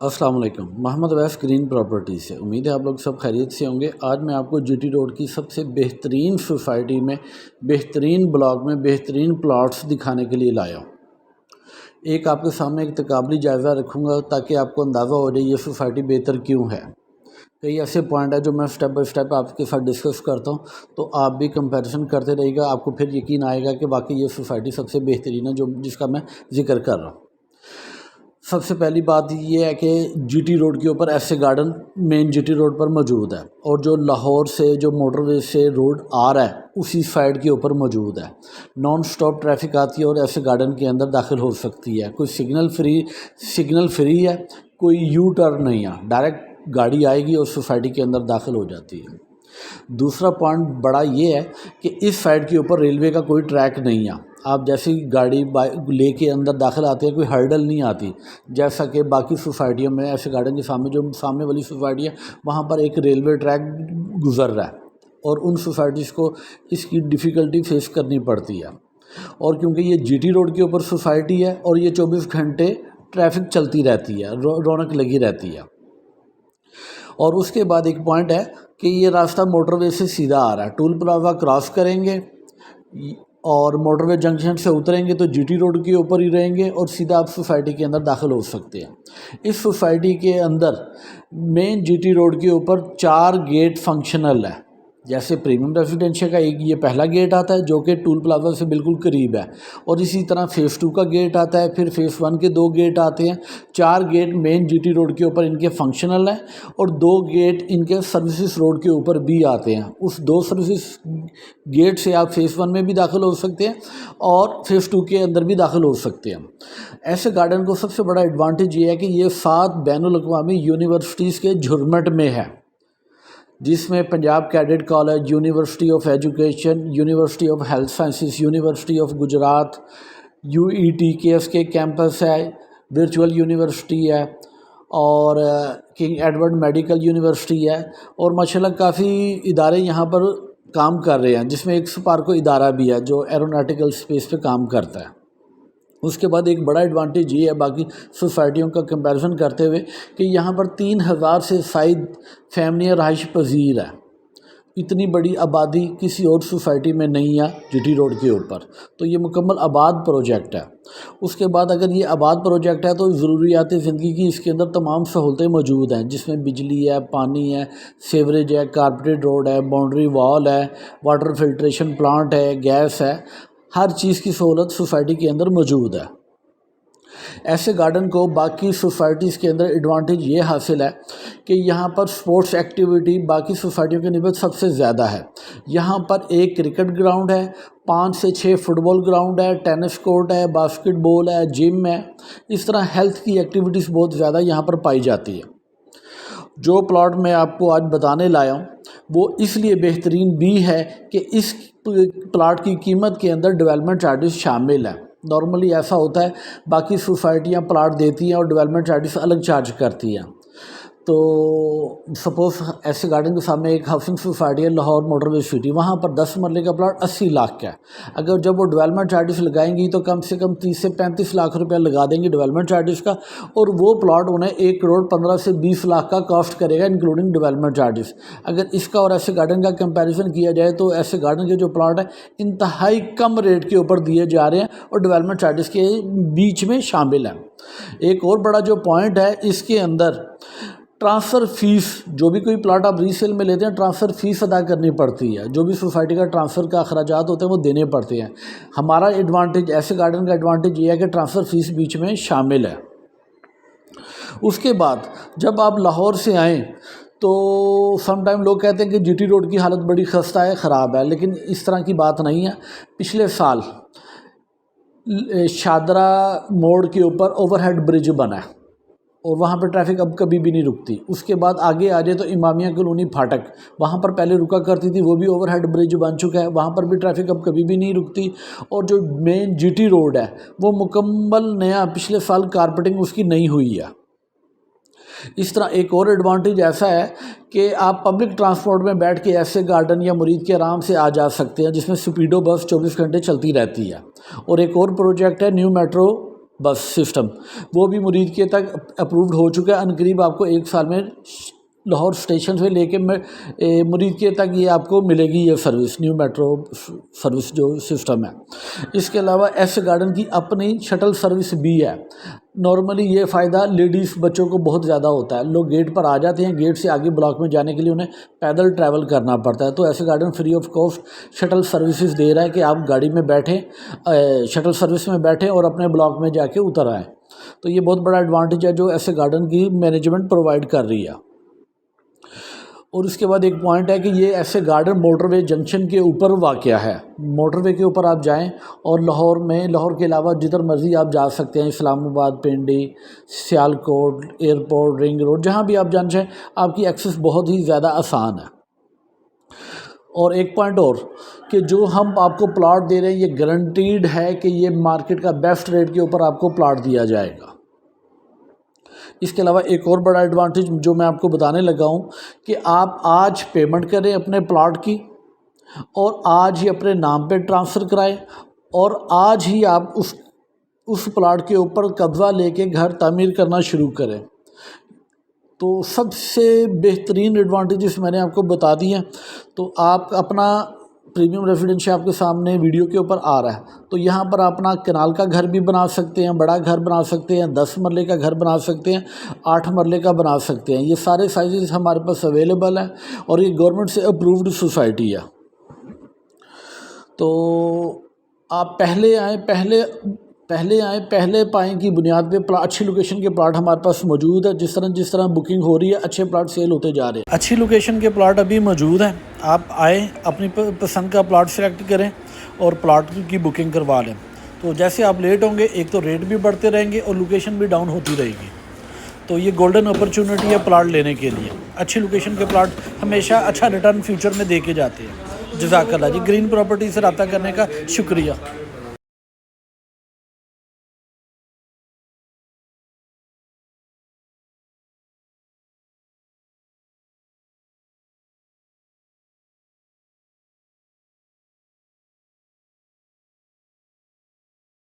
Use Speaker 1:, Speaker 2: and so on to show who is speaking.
Speaker 1: السلام علیکم، محمد ویس گرین پراپرٹی سے امید ہے آپ لوگ سب خیریت سے ہوں گے۔ آج میں آپ کو جی ٹی روڈ کی سب سے بہترین سوسائٹی میں، بہترین بلاک میں بہترین پلاٹس دکھانے کے لیے لایا ہوں۔ ایک آپ کے سامنے ایک تقابلی جائزہ رکھوں گا تاکہ آپ کو اندازہ ہو جائے یہ سوسائٹی بہتر کیوں ہے۔ کئی ایسے پوائنٹ ہے جو میں سٹیپ بائی سٹیپ آپ کے ساتھ ڈسکس کرتا ہوں، تو آپ بھی کمپیریزن کرتے رہیے گا، آپ کو پھر یقین آئے گا کہ واقعی یہ سوسائٹی سب سے بہترین ہے جس کا میں ذکر کر رہا ہوں۔ سب سے پہلی بات یہ ہے کہ جی ٹی روڈ کے اوپر F A garden main G T road پر موجود ہے، اور جو لاہور سے جو موٹر وے سے روڈ آ رہا ہے اسی سائڈ کے اوپر موجود ہے۔ نان سٹاپ ٹریفک آتی ہے اور ایف اے گارڈن کے اندر داخل ہو سکتی ہے۔ کوئی سگنل فری ہے، کوئی یو ٹرن نہیں ہے، ڈائریکٹ گاڑی آئے گی اور سوسائٹی کے اندر داخل ہو جاتی ہے۔ دوسرا پوائنٹ بڑا یہ ہے کہ اس سائڈ کے اوپر ریلوے کا کوئی ٹریک نہیں ہے۔ آپ جیسی گاڑی لے کے اندر داخل آتے ہیں کوئی ہرڈل نہیں آتی، جیسا کہ باقی سوسائٹیوں میں ایسے گارڈن کے سامنے جو سامنے والی سوسائٹی ہے وہاں پر ایک ریلوے ٹریک گزر رہا ہے، اور ان سوسائٹیز کو اس کی ڈیفیکلٹی فیس کرنی پڑتی ہے۔ اور کیونکہ یہ جی ٹی روڈ کے اوپر سوسائٹی ہے اور یہ 24 گھنٹے ٹریفک چلتی رہتی ہے، رونق لگی رہتی ہے۔ اور اس کے بعد ایک پوائنٹ ہے کہ یہ راستہ موٹر وے سے سیدھا آ رہا ہے۔ ٹول پلازا کراس کریں گے اور موٹر وے جنکشن سے اتریں گے تو جی ٹی روڈ کے اوپر ہی رہیں گے اور سیدھا آپ سوسائٹی کے اندر داخل ہو سکتے ہیں۔ اس سوسائٹی کے اندر مین جی ٹی روڈ کے اوپر 4 گیٹ فنکشنل ہے۔ جیسے پریمیم ریزیڈینشیل کا ایک یہ پہلا گیٹ آتا ہے جو کہ ٹول پلازا سے بالکل قریب ہے، اور اسی طرح فیز 2 کا گیٹ آتا ہے، پھر فیز 1 کے 2 گیٹ آتے ہیں۔ 4 گیٹ مین جی ٹی روڈ کے اوپر ان کے فنکشنل ہیں، اور 2 گیٹ ان کے سروسز روڈ کے اوپر بھی آتے ہیں۔ اس 2 سروسز گیٹ سے آپ فیز 1 میں بھی داخل ہو سکتے ہیں اور فیز 2 کے اندر بھی داخل ہو سکتے ہیں۔ ایسے گارڈن کو سب سے بڑا ایڈوانٹیج یہ ہے کہ یہ 7 بین الاقوامی یونیورسٹیز کے جھرمٹ میں ہے، جس میں Punjab cadet college, university of education, university of health sciences, university of Gujarat, U E T کے ایس کے کیمپس ہے، ورچوئل یونیورسٹی ہے، اور کنگ ایڈورڈ میڈیکل یونیورسٹی ہے، اور ماشاءاللہ کافی ادارے یہاں پر کام کر رہے ہیں، جس میں ایک سپارکو ادارہ بھی ہے جو ایروناٹیکل سپیس پہ کام کرتا ہے۔ اس کے بعد ایک بڑا ایڈوانٹیج یہ ہے باقی سوسائٹیوں کا کمپیریزن کرتے ہوئے کہ یہاں پر 3000 سے زائد فیملیاں رہائش پذیر ہے۔ اتنی بڑی آبادی کسی اور سوسائٹی میں نہیں ہے جی ٹی روڈ کے اوپر، تو یہ مکمل آباد پروجیکٹ ہے۔ اس کے بعد اگر یہ آباد پروجیکٹ ہے تو ضروریات زندگی کی اس کے اندر تمام سہولتیں موجود ہیں، جس میں بجلی ہے، پانی ہے، سیوریج ہے، کارپیٹڈ روڈ ہے، باؤنڈری وال ہے، واٹر فلٹریشن پلانٹ ہے، گیس ہے، ہر چیز کی سہولت سوسائٹی کے اندر موجود ہے۔ ایسے گارڈن کو باقی سوسائٹیز کے اندر ایڈوانٹیج یہ حاصل ہے کہ یہاں پر سپورٹس ایکٹیویٹی باقی سوسائٹیوں کے نسبت سب سے زیادہ ہے۔ یہاں پر ایک کرکٹ گراؤنڈ ہے، 5 سے 6 فٹ بال گراؤنڈ ہے، ٹینس کورٹ ہے، باسکٹ بال ہے، جم ہے۔ اس طرح ہیلتھ کی ایکٹیویٹیز بہت زیادہ یہاں پر پائی جاتی ہے۔ جو پلاٹ میں آپ کو آج بتانے لایا ہوں وہ اس لیے بہترین بھی ہے کہ اس پلاٹ کی قیمت کے اندر ڈیولپمنٹ چارجز شامل ہیں۔ نارملی ایسا ہوتا ہے باقی سوسائٹیاں پلاٹ دیتی ہیں اور ڈیولپمنٹ چارجز الگ چارج کرتی ہیں۔ تو سپوز ایسے گارڈن کے سامنے ایک ہاؤسنگ سوسائٹی ہے لاہور موٹر وے سٹی، وہاں پر 10 مرلے کا پلاٹ 80 لاکھ کا ہے۔ اگر جب وہ ڈیولپمنٹ چارجز لگائیں گی تو کم سے کم 30 سے 35 لاکھ روپیہ لگا دیں گے ڈیولپمنٹ چارجز کا، اور وہ پلاٹ انہیں 1 کروڑ 15 سے 20 لاکھ کا کاسٹ کرے گا انکلوڈنگ ڈیولپمنٹ چارجز۔ اگر اس کا اور ایسے گارڈن کا کمپیریزن کیا جائے تو ایسے گارڈن کے جو پلاٹ ہیں انتہائی کم ریٹ کے اوپر دیے جا رہے ہیں اور ڈیولپمنٹ چارجز کے بیچ میں شامل ہیں۔ ایک اور بڑا جو پوائنٹ ہے اس کے اندر ٹرانسفر فیس، جو بھی کوئی پلاٹ آپ ری سیل میں لیتے ہیں ٹرانسفر فیس ادا کرنی پڑتی ہے، جو بھی سوسائٹی کا ٹرانسفر کا اخراجات ہوتے ہیں وہ دینے پڑتے ہیں۔ ہمارا ایڈوانٹیج ایسے گارڈن کا ایڈوانٹیج یہ ہے کہ ٹرانسفر فیس بیچ میں شامل ہے۔ اس کے بعد جب آپ لاہور سے آئیں تو سم ٹائم لوگ کہتے ہیں کہ جی ٹی روڈ کی حالت بڑی خستہ ہے، خراب ہے، لیکن اس طرح کی بات نہیں ہے۔ پچھلے سال شادرہ موڑ کے اوپر اوور ہیڈ برج بنا ہے اور وہاں پہ ٹریفک اب کبھی بھی نہیں رکتی۔ اس کے بعد آگے آ جائے تو امامیہ کالونی پھاٹک، وہاں پر پہلے رکا کرتی تھی، وہ بھی اوور ہیڈ برج بن چکا ہے، وہاں پر بھی ٹریفک اب کبھی بھی نہیں رکتی۔ اور جو مین جی ٹی روڈ ہے وہ مکمل نیا، پچھلے سال کارپیٹنگ اس کی نئی ہوئی ہے۔ اس طرح ایک اور ایڈوانٹیج ایسا ہے کہ آپ پبلک ٹرانسپورٹ میں بیٹھ کے ایسے گارڈن یا مرید کے آرام سے آ جا سکتے ہیں، جس میں سپیڈو بس 24 گھنٹے چلتی رہتی ہے۔ اور ایک اور پروجیکٹ ہے نیو میٹرو بس سسٹم وہ بھی مرید کے تک اپرووڈ ہو چکا ہے. عنقریب آپ کو 1 سال میں لاہور اسٹیشن سے لے کے مرید کے تک یہ آپ کو ملے گی یہ سروس، نیو میٹرو سروس جو سسٹم ہے. اس کے علاوہ ایس اے گارڈن کی اپنی شٹل سروس بھی ہے. نارملی یہ فائدہ لیڈیز بچوں کو بہت زیادہ ہوتا ہے. لوگ گیٹ پر آ جاتے ہیں، گیٹ سے آگے بلاک میں جانے کے لیے انہیں پیدل ٹریول کرنا پڑتا ہے. تو S A garden free of cost shuttle services دے رہا ہے کہ آپ گاڑی میں بیٹھیں، شٹل سروس میں بیٹھیں اور اپنے بلاک میں جا کے اتر آئیں. تو یہ بہت بڑا ایڈوانٹیج ہے جو ایس اے گارڈن کی مینجمنٹ پرووائڈ کر رہی ہے. اور اس کے بعد ایک پوائنٹ ہے کہ یہ S A garden motor way junction کے اوپر واقع ہے. موٹر وے کے اوپر آپ جائیں اور لاہور کے علاوہ جدھر مرضی آپ جا سکتے ہیں، اسلام آباد، Pindi, Sialkot, airport, ring road, جہاں بھی آپ جانا چاہیں آپ کی ایکسس بہت ہی زیادہ آسان ہے. اور ایک پوائنٹ اور کہ جو ہم آپ کو پلاٹ دے رہے ہیں یہ گارنٹیڈ ہے کہ یہ مارکیٹ کا بیسٹ ریٹ کے اوپر آپ کو پلاٹ دیا جائے گا. اس کے علاوہ ایک اور بڑا ایڈوانٹیج جو میں آپ کو بتانے لگا ہوں کہ آپ آج پیمنٹ کریں اپنے پلاٹ کی اور آج ہی اپنے نام پہ ٹرانسفر کرائیں اور آج ہی آپ اس پلاٹ کے اوپر قبضہ لے کے گھر تعمیر کرنا شروع کریں. تو سب سے بہترین ایڈوانٹیجز میں نے آپ کو بتا دی ہیں. تو آپ اپنا پریمیم ریزیڈنشل آپ کے سامنے ویڈیو کے اوپر آ رہا ہے. تو یہاں پر اپنا کنال کا گھر بھی بنا سکتے ہیں، بڑا گھر بنا سکتے ہیں، 10 مرلے کا گھر بنا سکتے ہیں، 8 مرلے کا بنا سکتے ہیں. یہ سارے سائزز ہمارے پاس اویلیبل ہیں اور یہ گورنمنٹ سے اپرووڈ سوسائٹی ہے. تو آپ پہلے آئیں، پہلے پائیں کی بنیاد پہ اچھی لوکیشن کے پلاٹ ہمارے پاس موجود ہے. جس طرح بکنگ ہو رہی ہے اچھے پلاٹ سیل ہوتے جا رہے ہیں. اچھی لوکیشن کے پلاٹ ابھی موجود ہیں. آپ آئیں، اپنی پسند کا پلاٹ سلیکٹ کریں اور پلاٹ کی بکنگ کروا لیں. تو جیسے آپ لیٹ ہوں گے ایک تو ریٹ بھی بڑھتے رہیں گے اور لوکیشن بھی ڈاؤن ہوتی رہے گی. تو یہ گولڈن اپرچونٹی ہے پلاٹ لینے کے لیے. اچھی لوکیشن کے پلاٹ ہمیشہ اچھا ریٹرن فیوچر میں دے کے جاتے ہیں. جزاک اللہ جی. گرین پراپرٹی سے رابطہ کرنے کا شکریہ.